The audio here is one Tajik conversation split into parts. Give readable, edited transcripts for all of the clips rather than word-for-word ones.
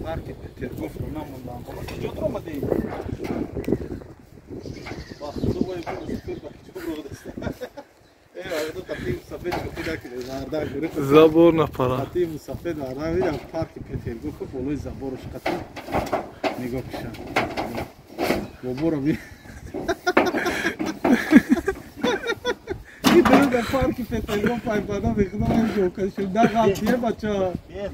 Parque Petergov namından falan çok ama değil. Bak su boyu bunu süper bak çok rodas. Evet, o tabii musafir çok güzel ki. Zabor na para. Tabii musafir aravi ya Parque Petergov bolu zabor şkatı. Nigo kişan. Bobora bir. Ben Parque Petergov paypada beklemem yok. Şimdi gafiye bacha.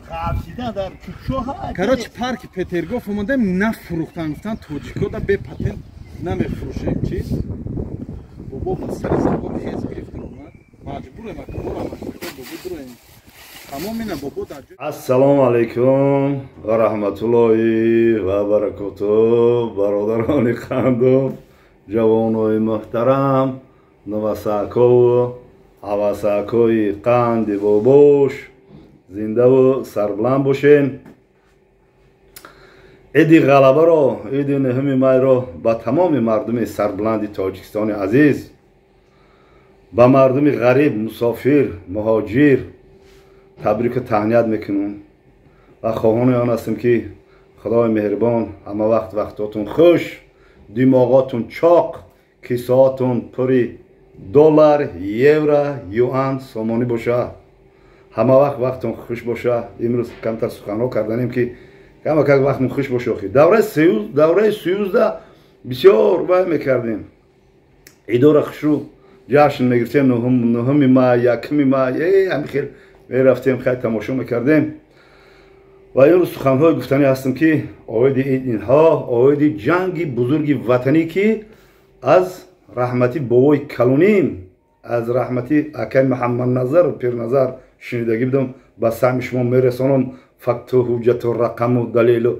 Gafsida dar küçüha. Короче, Parque Petergov omada ne furuktanlıktan Tojiko'da be patent ne mi furuşen çiz. Bu mesele zabor bir hez griftir onlar. Macbur emak, bu durayım. Tamamıyla bu da. Assalomu alaykum va rahmatullohi va barakatuh. Barodaroni qandoq, javonoyi muhtaram, navasakov, avasakoyi qandi bobosh, zinda va sarbilan bo'shin. Idi g'alaba ro, idi nihmi may ro ba tamomi mardumi sarbilandi Tojikistoni aziz, ba mardumi g'arib, musofir, muhojir تبریک و تهنیت میکنم و خواهان آن هستم که خدای مهربان همه وقتاتون خوش، دماغاتون چاق، کیسهاتون پری دلار، یورو، یوان، سومانی باشه. همه وقتتون خوش باشه. امروز کمتر سخنرانی کردنیم که کم وقتمون خوش باشه. دوره 13 بسیار وای میکردیم. ایدور خوشو جشن میگرفتیم، نهم ما، یکم ما، همین خیلی رفتیم خیلی تماشا میکردیم و این روز سخنهای گفتنی هستم که آوید اینها آوید جنگی بزرگی وطنی که از رحمتی بابای کلونیم، از رحمتی اکای محمد نظر پیر نظر شنیدگی بدم با سهم شما میرسانم فقط و حجت و رقم و دلیل و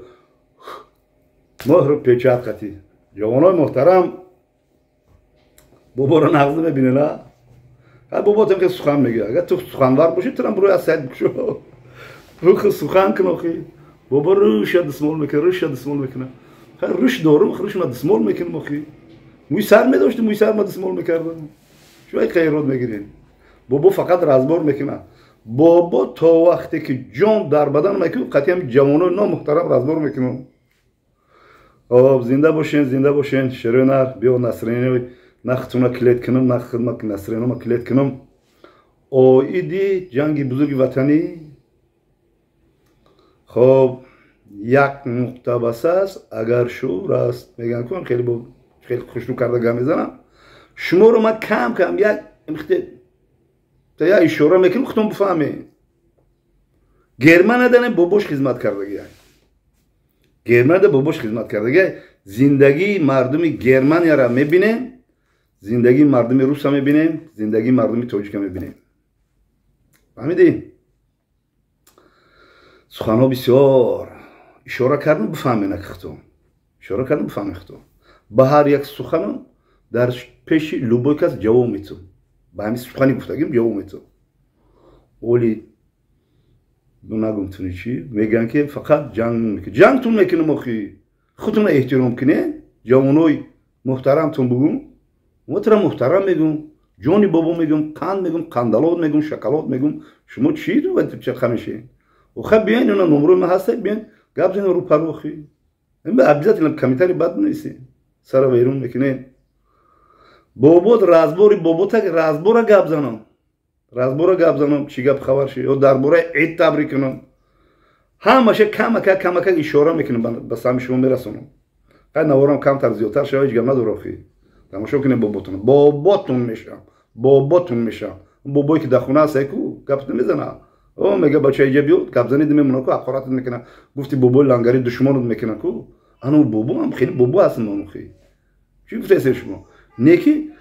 مهر و پیچات قطعی. جوانای محترم بابا رو نقض میبینه نه؟ بابا تم که سخن میگه. اگر تو سخنور باشی تو هم بروی از سعید بشو رو سخن کن آخی. بابا روش دسمال میکنه روش دارم روش ما دسمال میکنم آخی. موی سر میداشتی موی سر ما دسمال میکردم. شوی خیرات میگیرین. بابا فقط رازبار میکنه. بابا تا وقتی که جان در بدن میکنه قطعی هم جوانای نامحترم رازبار میکنم. زنده باشین شیرینر بیا نصرینی نختونا کلید کنم نخدمت نصرینما کلید کنم. ایدی جنگی بزرگی وطنی خب یک مقتبس است اگر شور است میگن کن خیلی خوشنو کردگاه میزنم شما رو من کم یک تا یا اشاره میکنم خودتون بفهمی گرمه ندنه باباش خدمت کردگی گرمه نده باباش خدمت کردگی زندگی مردمی گرمن یارا میبینه زندگی مردمی روس هم میبینیم زندگی مردمی تاجیک هم میبینیم فهمیدی؟ سخنها بسیار اشاره کردن بفهمین اکختون اشاره کردن بفهمین اکختون به هر یک سخنم در پیش لوبای کس جواب میتون به همین سخنی گفتگیم جواب میتون ولی نگم تونی چی میگن که فقط جنگتون میکنم آخی خودتون احترام کنه جوانای محترمتون بگم مطرح محترم میگم جانی بابا میگم قند میگم قندلات میگم شکلات میگم شما چی رو باید چه خمیشه و خب بیاین اونا نمره ما هسته بیاین گاب زین رو پروخی این به ابجات این کمیتاری بد نیستی سر ویرون میکنین بابا رازبوری بابا تا رازبورا گاب زنم چی گاب خبر شی و درباره عید تبریک کنم همشه کم اشاره میکنم بس هم شما میرسونم قد نوارم کم تر زیادتر شوی هیچ گام نداره تماشا کنیم باباتون میشم بابایی که در خونه هست کو گپ نمیزنه او میگه بچه اینجا بیاد گپ زنید میمونه کو حقارت میکنه گفتی بابای لنگری دشمنت میکنه کو انا بابا هم خیلی بابا هستن اون خیلی چی گفته شما نیکی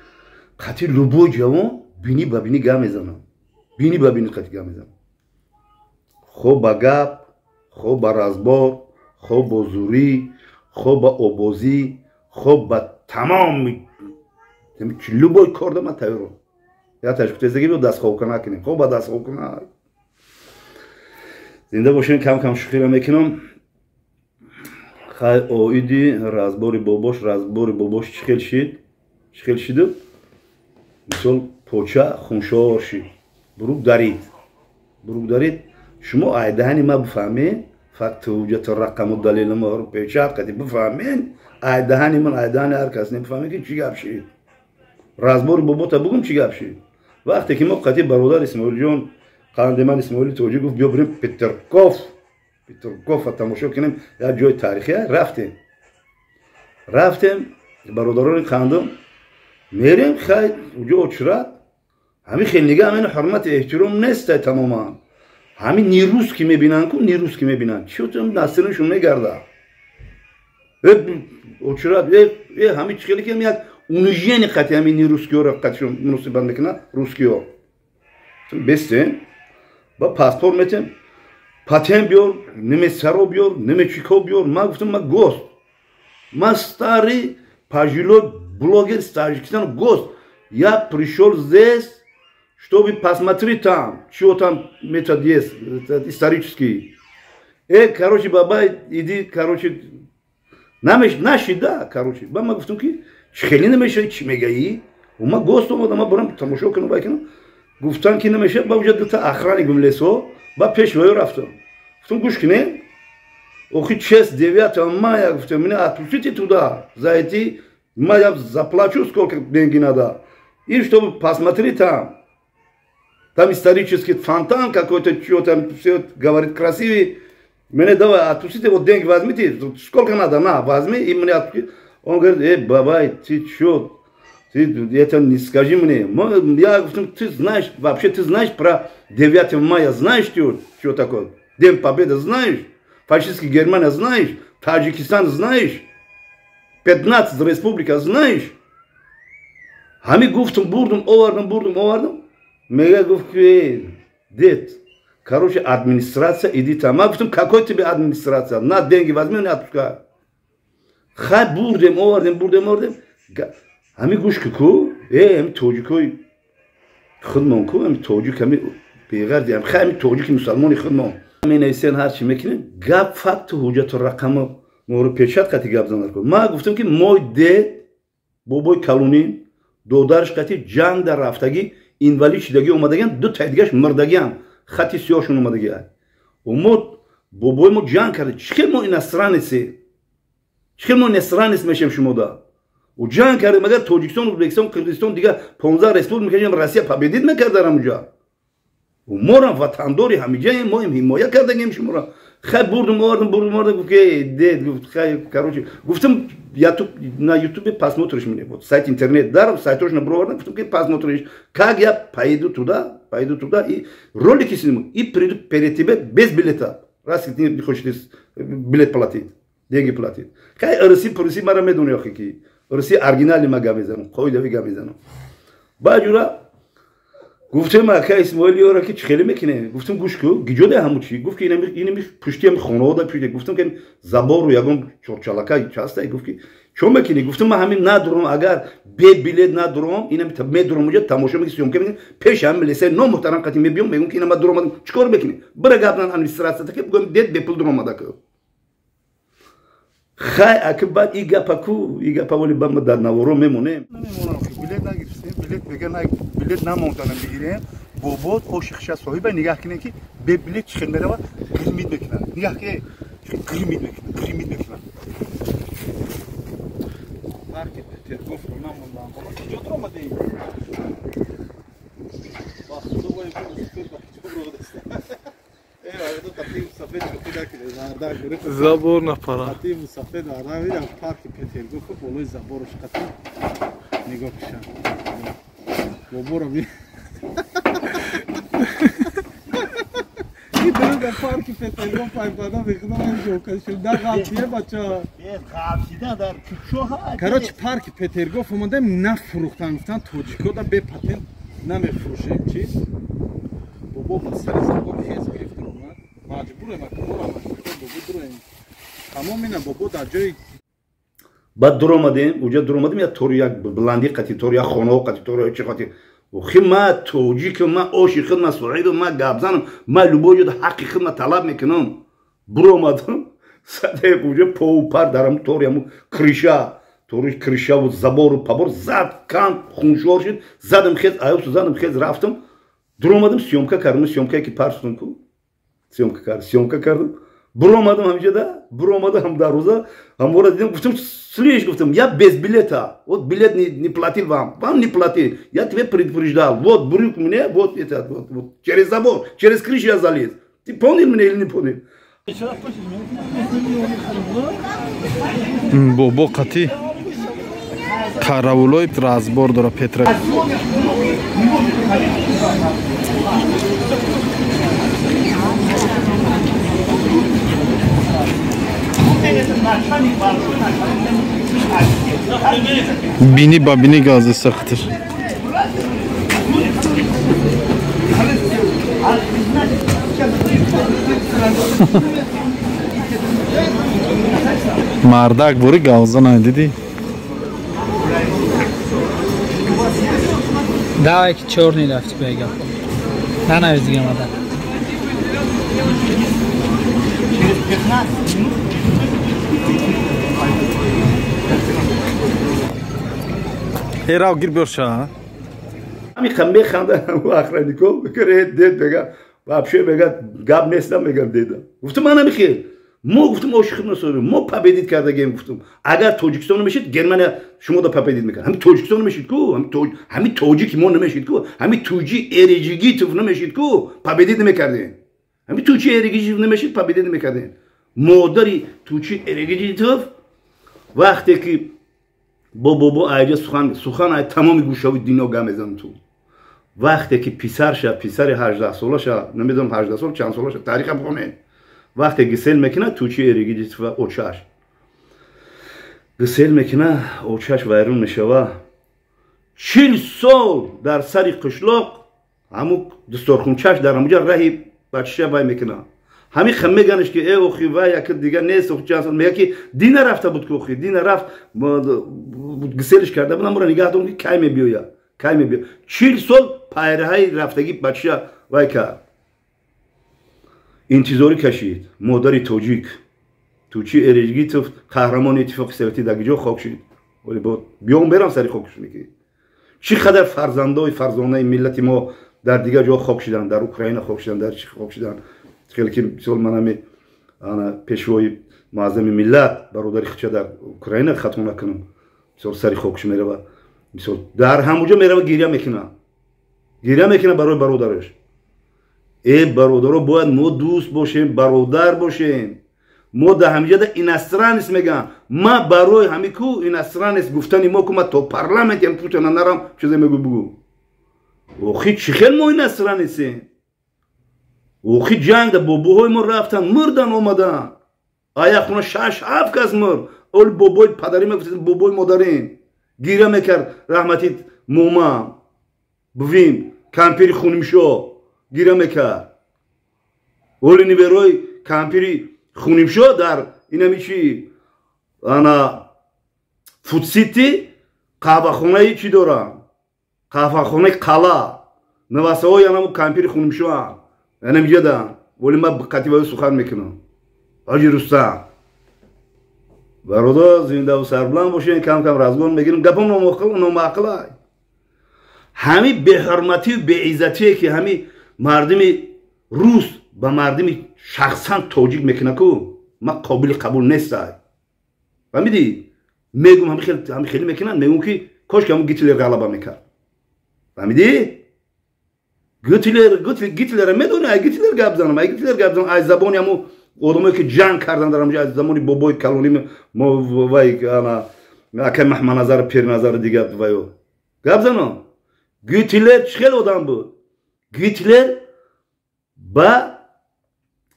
قطعی لوبو جوان بینی ببینی گام میزنه قطعی گام میزنه خوب با گپ خوب با رازبار خوب با زوری خوب با آبازی خوب با تمام لوبای کارده من تایرم یا تشکیل بیاد دست خواب کنه کنیم خوب با دست خواب کنه زنده باشین کم شکر میکنم خیلی آیدی رازباری باباش چخیل شد مثل پوچه خونشار شد بروک دارید شما ایدهانی ما بفهمید فقط توجه رقم و دلیل ما رو پیشات کردی بفهمین ایدهانی من ایدهانی هر کس نمیفهمه که چی گپ شید رازبور بابا تا بگم چی گپ شید وقتی که ما قطعی برادر اسماعیل جان قاندمان اسماعیل توجه گفت بیا بریم پترکوف تماشا کنیم یا جای تاریخی رفتیم برادران خواندم میریم خیلی اونجا اچرات همین خیلی همین حرمت احترام نیست تماما همین نیروز که میبینن کن نیروز که میبینن چطور ناصرشون میگرده اچرات همین خیلی که میاد اونجین قطعی همین نیروز که رو قطعشون مناسبت میکنه روسکی ها بسته با پاسپورت میتیم پاتن بیار نمی سرو بیار نمی چیکو بیار ما گفتم ما گوست ما старый пожилой блогер с Таджикистана гость я пришел здесь чтобы посмотреть там что там метод есть исторический короче баба иди короче наши да короче баба гуфтам ки خیلی نمیشه چی میگی و ما گوست اومدم ما برام تماشا کنم باکنم گفتن که نمیشه با وجود تا اخرانی گملسو با پیشوای رفتم گفتم گوش کنه охи честь 9 мая гуфтам меня отпустите туда зайти я заплачу сколько деньги надо и чтобы посмотреть там исторический фонтан какой-то что там все говорит красивый меня давай отпустите вот деньги возьмите сколько надо на возьми и мне отпустите он говорит бабай ты что ты это не скажи мне я говорю ты знаешь вообще ты знаешь про 9 мая знаешь что такое День Победы знаешь фашистский Германия знаешь Таджикистан знаешь 15 республика знаешь Hami guftum burdum ovardım Mega guftu дед короче администрация иди там я гуфтам какой тебе администрация на деньги возьми не отпускай хай бурдем овардем Hami гушки ку hami тоҷикои худмон ку hami тоҷик hami беғардиам hami тоҷики мусалмони худмон менависен ҳарчи мекунем гап факту ҳуҷату рақаму моро пешат қати гап занар ку ма гуфтам ки мой дед бобои калунин додарш қати ҷанг дар рафтагӣ инвалид шидагӣ омадагиан ду таи дигаш мирдагиан хати сиёҳшон омадагиан мо бобои мо ҷанг карда чихел мо иностранец мешем шумода ҷанг кардем агар тоҷикистон ӯзбекистон қирғизистон дига 15 республика россия победит мекарда рамуҷа морам ватандори ҳамиҷаем моем ҳимоя кардагем шуморо хай бурдум овардам дед короче гуфтам на ютубе посмотришь мне вот сайт интернет даром сайтош набровардам гуфтам ки посмотришь как я поеду туда и ролики сниму и приду перед тебе без билета раз ты не хочешь билет платить деньги платить кай рси мара медуни охи ки рси оригинали мага мезанам қоидави га мезанам баҷура گفتم اکا اسماعیلی ها را که چخیلی میکنه گفتم گوش کو گیجوده همون چی گفت که اینه پشتی هم خانه ها پشتی گفتم که زبار رو یکم چلکه چاسته گفت که چون میکنی گفتم من همین ندارم اگر به بیلت ندارم اینم میدارم اونجا تماشا میکنم که پیش هم لیسه نو محترم قتی میبیام میگم که اینم دارم چیکار میکنی برای قبلا ادمنستراسیون که بگم دید به پول دارم که خای اکبر ایگا ولی بام در نوارو میمونیم بلیت نگرفتیم بلیت میگن بلیت نموندن بگیریم بابات عاشقش صاحب نگاه کنن که به بلیت چخن میره و گرمید میکنن نگاه که گرمید میکنن Parque Petergof نموندن بابا کجا درام دیم باسو وای забор на пара қатӣ мусафед аравирам парки Петергоф болои забораш қатӣ нигоҳ кушам боборо ми در парки Петергоф айбада мехунам ҷокаши да ғафтие бача ғафтида дар кучоҳа короче парки Петергоф омадем нафурӯхтан гуфтан тоҷико да бе патент намефурӯшем чиз бобо ба сари забор ҳез гирифта омад маҷбурем бобо тамом ина бобо дар ҷои баъд дуромадем уҷа дуромадем я тори як бланди қати тори як хонао қати тори чи қати خی ما توجیک ما عاشق خدمت صاحب ما گابزنم ما لبوجود حقی خدمت طلب میکنم برو آمدم سده کجا پاوپر درم توریمو کریشا و زبار و پابور زد کام خونشور شد زدم خیز رفتم درو آمدم سیومکا کردم سیومکایی که پرستون کو سیومکا کردم Bulamadım amca da. Bulamadım hem de roza. Hem orada dedim gittim слышь gittim. Ya без билета. Вот билет не платил вам. Вам не платил. Я тебе предупреждал. Вот брюк мне, вот это, вот. Через забор, через крышу я залез. Ты понял меня или не понял? Бобо қати қаравулои разбор дора Петра. Bini babini gazı saktır. Mardak buri gavzan ay dedi. Давай черный лафт бегал. На навизгем ада. Herao gir börşa. Ami khambe khanda u akhraniko bekare ded bega. Вообще бегат габ нестам бегам деда. Гуфтам ана михел. Мо гуфтам ошиқна сорим. Мо победит кардагем гуфтам. Агар Тоҷикистон мешид, Германия шумо да победит мекард. Ҳами Тоҷикистон мешид ку, ҳами тоҷики мо намешид ку, ҳами туҷи эрежигитов намешид ку, победит намекардем. Ҳами туҷи эрежигитов намешид, победит намекардем. Модари туҷи эрежигитов вақте ки бобо айҷа сухан ай тамоми гӯшави динё гамезан ту. وقتی که پسر 18 سالشه نمیدونم 18 سال چند سالشه تاریخ هم خونه وقتی گسل میکنه توچی ایرگیجیت و اوچاش گسل میکنه اوچاش ویرون میشه و 40 سال در سر قشلاق همو دستورخونچاش در همونجا راهی بچه وای میکنه همین خمه گنش که ای اوخی وای یک دیگه نیست اوخی چند سال میگه که دین رفته بود که اوخی دین رفت گسلش کرده بودم برای نگاه دونم که کی میبیویا کای میبید 40 سال پایرهای رفتگی بچه وای کرد انتظاری کشید مادری توجیک توچی ارجگیتوف قهرمان اتفاق سوویتی در جا خاک شد ولی با بیام برم سری خاکش میگی چی قدر فرزندای ملت ما در دیگه جا خاک شدن در اوکراین خاک شدن در چی خاک شدن خیلی که مثال منم انا پیشوای معظم ملت برادر خچه در اوکراین ختم نکنم مثال سری خاکش میره و مثال در همونجا میره و گریه میکنه برای برادرش ای برادرها باید ما دوست باشیم برادر باشیم ما در همینجا در اینسترانس میگم ما برای همین کو اینسترانس گفتنی ما که ما تا پارلمنت هم پوتن نرم چیزی میگو بگو اوخی چی خیلی ما اینسترانسیم اوخی جنگ در بابوهای ما رفتن مردن اومدن آیا خونه 6-7 کس مرد اول بابوی پدری میگفتن بابوی مادرین گیره میکرد رحمتی موما بویم کمپیری خونیمشو گیره میکرد اولی نیبروی کمپیری خونیمشو در اینمی چی انا فوتسیتی قهوه خونه چی دارم قهوه خونه قلا نواسه های انمو کمپیری خونیمشو هم اینمی جدن ولی ما قطیبه سخن میکنم حاجی رستم برادر زنده و سربلند باشین کم کم رزگان میگیریم گپم نامعقلای همین به حرمتی و به عزتی که همین مردم روس با مردم شخصا توجیه میکنه که ما قابل قبول نیستای فهمیدی میگم همین خیلی میکنن میگم که کاش که همون گیتلر غلبه میکرد فهمیدی گیتلر میدونه گیتلر گپ زنم از زبانی همو آدمایی که جنگ کردن در همونجا از زمانی بابای کلونی ما وای انا اکه محمد نظر پیر نظر دیگه وایو گپ زنم گیتلر چخیل آدم بود گیتلر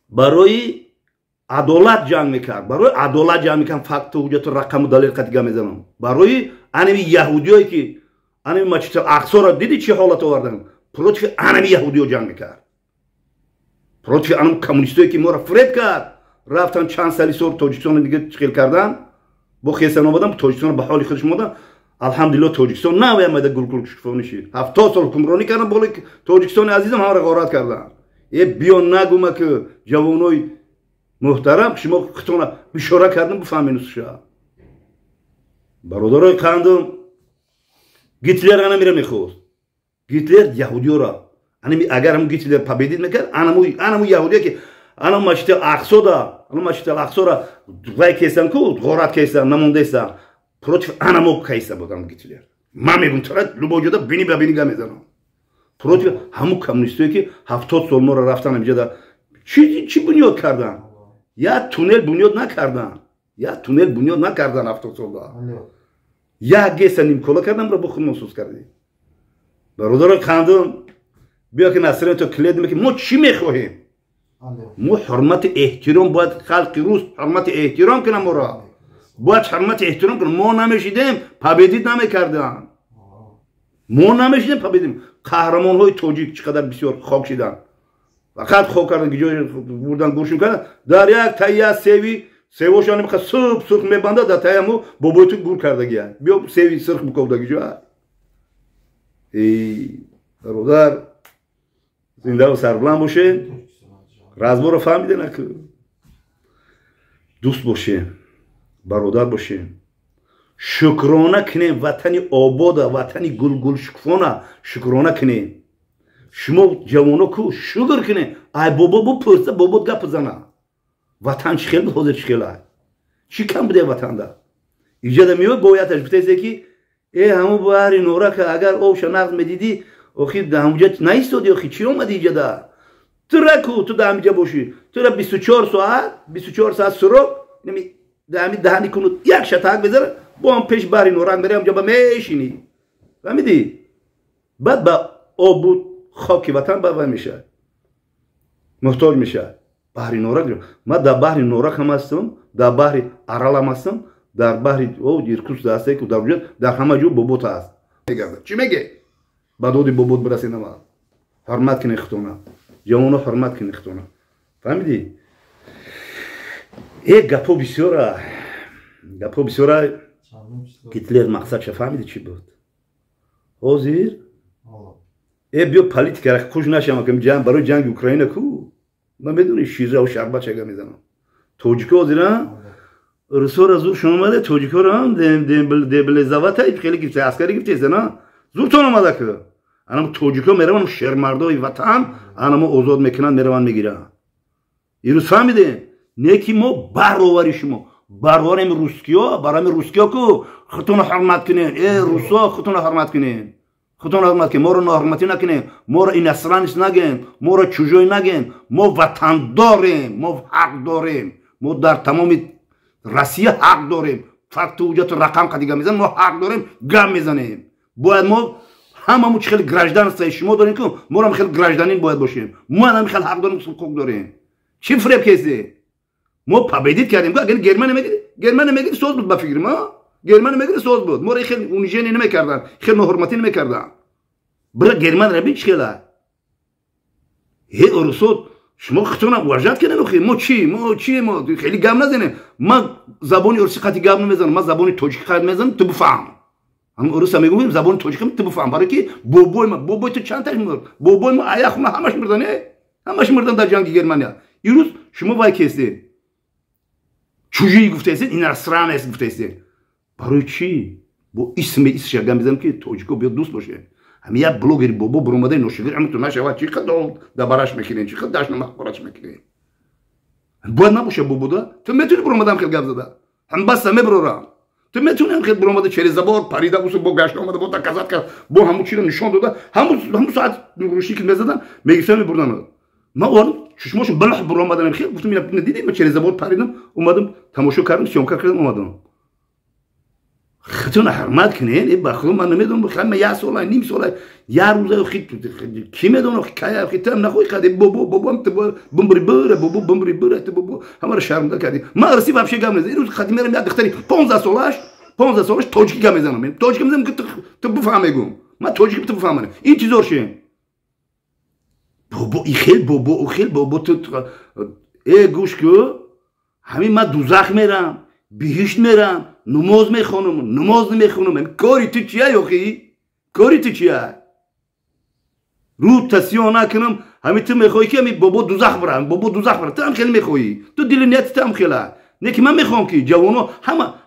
برای عدالت جنگ میکرد فقط حجت رقم و دلیل قطعه میزنم برای انمی یهودیایی که انمی مسجد اقصی را دیدی چه حالت آوردن پروتف انمی یهودیو جنگ میکرد پروتفی انم کمونیستایی که ما را فرید کرد رفتن چند سالی سور توجیکستان دیگه تشکیل کردن با خیسان آمدن توجیکستان به حال خودش مودن الحمدلله توجیکستان نمیامده گل شکفانی شد 70 سال حکمرانی کردن بالا توجیکستان عزیزم همه را غارت کردن یه بیان نگومه که جوانای محترم شما خودتون بشاره کردن بفهمین شو برادرای قندم گیتلر انا میره میخواست گیتلر یهودیو را اگر هم گیتلر победит میکرد انمو یهودی که انا مسجد اقصی دا الان ماشی تلاخصورا وای کیسان کو غورات کیسان نموندهسا против анамок кайса будам гитлер ма мегум тара лубоҷода бини ба бини га мезанам против ҳамун коммунистое ки 70 сол мора рафтан инҷода чи бунёд кардан я туннел бунёд накардан я туннел бунёд накардан 70 солда я геса нимкола кардам ро бо худ махсус кардем бародаро кандум бия ки насрин то кледме ки мо чи мехоҳем мо ҳурмати эҳтиром бояд халқи рус ҳурмати эҳтиром кунам моро باید حرمت احترام کنیم ما نمیشیدیم پابدید نمیکردن ما نمیشیدیم پابدیم قهرمان های توجیک چقدر بسیار خاک شدن فقط خاک کردن که جای بردن گوشون کردن در یک تایه سیوشان میخواد سرخ میبنده در تایه مو بابایتو گور کرده گیه بیا سیوی سرخ بکوده گی جای برادر زنده و سربلند باشه رازبا رو فهمیده نکن دوست باشه برادر باشیم شکرانه کنیم وطنی آباد وطنی گل شکفانه شکرانه کنیم شما جوانا کو شکر کنیم ای بابا بپرسه بابا گپ بزنه وطن چی خیلی بود حاضر چی خیلی چی کم بوده وطن دا ایجاد میوه بایدش بتایسته که همو باری نورا که اگر او شناخت میدیدی اخی همونجا نیستادی اخی چی اومدی ایجاده تو رکو تو دا همونجا باشی تو را 24 ساعت سرو دهمی دهانی کنود یک شتک بذاره با هم پیش باری نوران بریم جا با میشینی فهمیدی بعد با آب بود خاکی وطن با میشه محتاج میشه بحری نورا گرم من در بحری نورا هم هستم در بحری ارال هم هستم در بحری او دیرکوس دسته که در وجود در همه جو بوبوت هست چی میگه بعد او دی بوبوت برسینه ما حرمت کنی اختونه جوانو حرمت کنی اختونه فهمیدی گپو بسیاره گیتلر مقصد چه فهمیدی چی بود حاضر بیا پالیتیکا را خوش نشم که جنگ برای جنگ اوکراین کو من بدونی شیره و شربت چگه میزنم توجیکا حاضرن رسول زور شما اومده توجیکا را هم دبل زوات خیلی گفته عسکری گفته نه زور تون اومده که انا توجیکا میروان شرمردای وطن انا ما آزاد میکنن میروان میگیرن ایروز فهمیدین نه که ما برابری شما برابریم روسکیا برام روسکیا کو خودتون حرمت کنین روسا خودتون حرمت کنین خودتون حرمت کنین ما رو ناحرمتی نکنین ما رو این اسرانیست نگین ما رو چوجوی نگین ما وطن داریم ما حق داریم ما در تمام روسیه حق داریم فقط وجود رقم قدیگه میزنیم ما حق داریم گم میزنیم باید ما هممون خیلی گرجدان است شما دارین که ما هم خیلی گرجدانین باید باشیم ما هم خیلی حق داریم حقوق داریم چی فریب کسی ما پابدید کردیم که اگر گرمن نمیگیری سوز بود با فکر ما گرمن نمیگیری سوز بود ما رو خیلی اونجینی نمیکردن خیلی ناحرمتی نمیکردن برای گرمن رو بین چیه ارسود شما خطونا وجد کنن اخی ما چی ما خیلی گم نزنیم ما زبانی ارسی قطعی گم نمیزنم ما زبانی توجیک خواهد میزنم تو بفهم هم ارس هم میگویم زبانی توجیک تو بفهم برای که بوبوی تو چند تاش مرد بوبوی ما آیا خونه همش مردن در جنگ گرمانیا یروز شما وای کسی چوجی گفته است این اسران است گفته است برای چی با اسم شگم میزنم که توجیکو بیاد دوست باشه همین یا بلوگری بابا بروماده نوشیگر هم تو نشود چی خد دبارش میکنین چی خد داشت مخبرش میکنین باید نباشه بابا دا تو میتونی بروماده هم خیلی گپ زده هم بس میبرورم تو میتونی هم خیلی بروماده چری زبار پریده بوسو با گشت اومده با تکازات کرد با همون چی رو نشون داده همون ساعت روشی که میزدن میگفتن میبردن ما اون چشماشون بلح بروماده خیلی گفتم اینا دیدی من چری زبار پریدم اومدم تماشا کردم سیامکار کردم اومدم خودتون حرمت کنین بخون من نمیدونم بخوام یه سال نیم سال یه روزه خیلی کی میدونه که خیلی تام نخوی کردی بابا هم تو بمبری بره تو بابا همه رو شرمنده کردی ما رسی وابشه گم نزد روز خاطر میرم یاد دختری 15 سالش توجیکی گم میزنم توجیکی میزنم که تو بفهمیگم ما توجیکی تو بفهمم این چیزور شه بابا خیلی بابا تو گوش کو همین ما دوزخ میرم بهشت میرم نماز میخونم کاری تو چیه یوخی کاری تو چیه رو تسیان نکنم همین تو میخوایی که همین بابا دوزخ برم تو هم خیلی میخوایی تو دل نیت تو هم خیلی نه که من میخوام که جوانا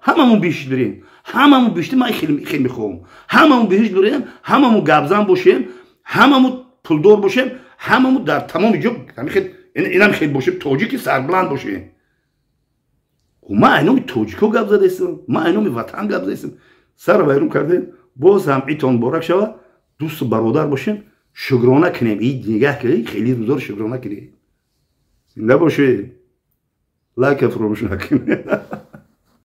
هممون بهشت بریم هممون بهشت من خیلی میخوام هممون بهشت بریم هممون گبزن باشیم هممون پولدار باشیم هممون در تمام جو اینم خیلی باشیم توجیکی سربلند باشیم ما اینو توجیکو گپ زده استم ما اینو وطن گپ زده استم سر وایرم کرده باز هم ایتون بارک شود دوست برادر باشیم شکرانه کنیم این نگاه کنیم خیلی روزا شکرانه کنیم زنده باشه لایک فراموش نکنید